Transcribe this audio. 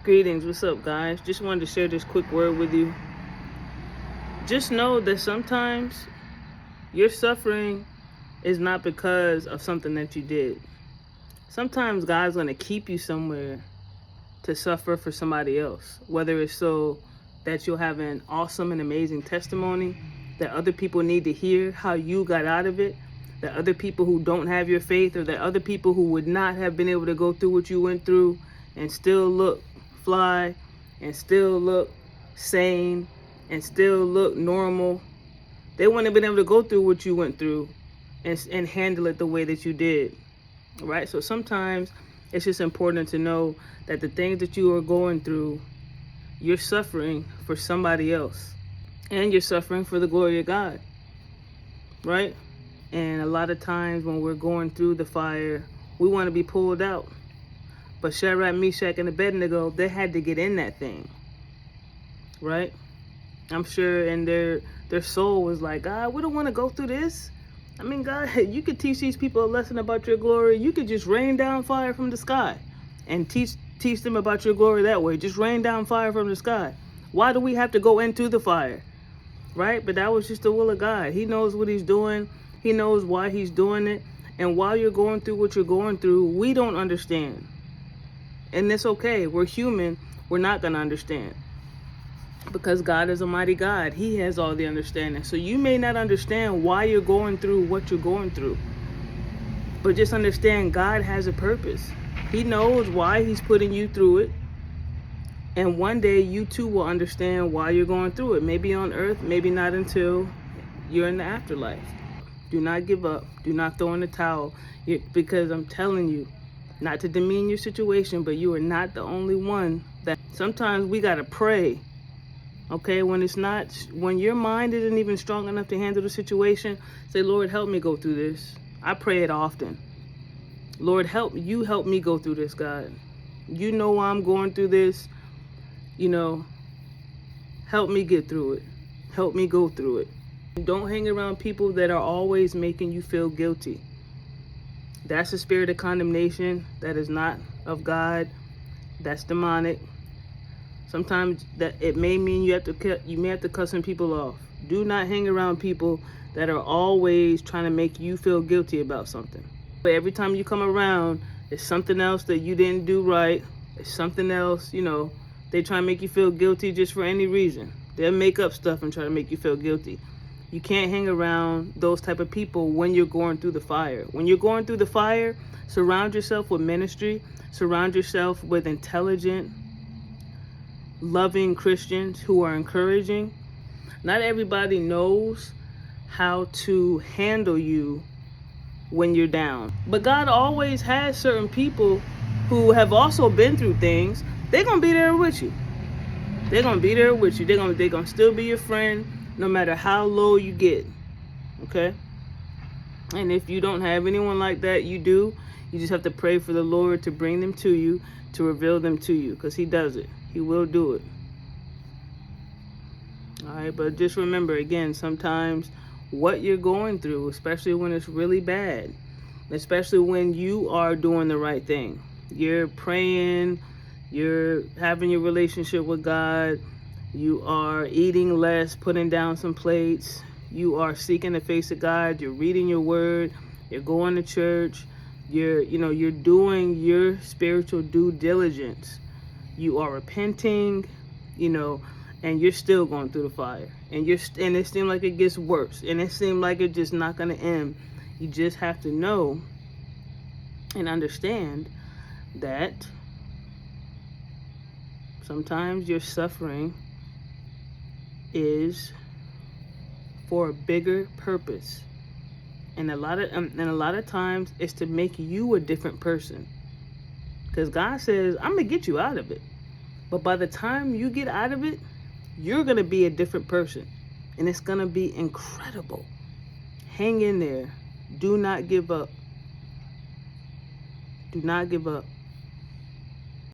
Greetings, what's up, guys? Just wanted to share this quick word with you. Just know that sometimes your suffering is not because of something that you did. Sometimes God's going to keep you somewhere to suffer for somebody else, whether it's so that you'll have an awesome and amazing testimony that other people need to hear how you got out of it, that other people who don't have your faith, or that other people who would not have been able to go through what you went through and still look fly and still look sane and still look normal, they wouldn't have been able to go through what you went through and handle it the way that you did, right? So sometimes it's just important to know that the things that you are going through, you're suffering for somebody else, and you're suffering for the glory of God, right? And a lot of times when we're going through the fire, we want to be pulled out. But Shadrach, Meshach, and Abednego, they had to get in that thing, right? I'm sure, and their soul was like, God, we don't want to go through this. I mean, God, you could teach these people a lesson about your glory. You could just rain down fire from the sky and teach them about your glory that way. Just rain down fire from the sky. Why do we have to go into the fire, right? But that was just the will of God. He knows what he's doing. He knows why he's doing it. And while you're going through what you're going through, we don't understand. And it's okay. We're human. We're not going to understand. Because God is a mighty God. He has all the understanding. So you may not understand why you're going through what you're going through. But just understand God has a purpose. He knows why he's putting you through it. And one day you too will understand why you're going through it. Maybe on earth, maybe not until you're in the afterlife. Do not give up. Do not throw in the towel. Because I'm telling you, not to demean your situation, but you are not the only one. That sometimes we got to pray. Okay, when your mind isn't even strong enough to handle the situation, say, Lord, help me go through this. I pray it often. Lord, help me go through this, God. You know why I'm going through this. Help me get through it. Help me go through it. Don't hang around people that are always making you feel guilty. That's a spirit of condemnation. That is not of God. That's demonic. Sometimes that it may mean you may have to cut some people off. Do not hang around people that are always trying to make you feel guilty about something. But every time you come around, it's something else that you didn't do right. It's something else, they try to make you feel guilty just for any reason. They'll make up stuff and try to make you feel guilty. You can't hang around those type of people when you're going through the fire. When you're going through the fire, surround yourself with ministry. Surround yourself with intelligent, loving Christians who are encouraging. Not everybody knows how to handle you when you're down. But God always has certain people who have also been through things. They're going to be there with you. They're going to be there with you. They're going to still be your friend no matter how low you get. Okay? And if you don't have anyone like that, you just have to pray for the Lord to bring them to you, to reveal them to you, because he does it. He will do it. All right, but just remember, again, sometimes what you're going through, especially when it's really bad, especially when you are doing the right thing, you're praying, you're having your relationship with God, you are eating less, putting down some plates, you are seeking the face of God, you're reading your word, you're going to church, you're doing your spiritual due diligence, you are repenting, and you're still going through the fire, and it seems like it gets worse, and it seems like it's just not going to end. You just have to know and understand that sometimes your suffering is for a bigger purpose, and a lot of times it's to make you a different person, because God says, I'm gonna get you out of it, but by the time you get out of it, you're gonna be a different person, and it's gonna be incredible. Hang in there. Do not give up. Do not give up.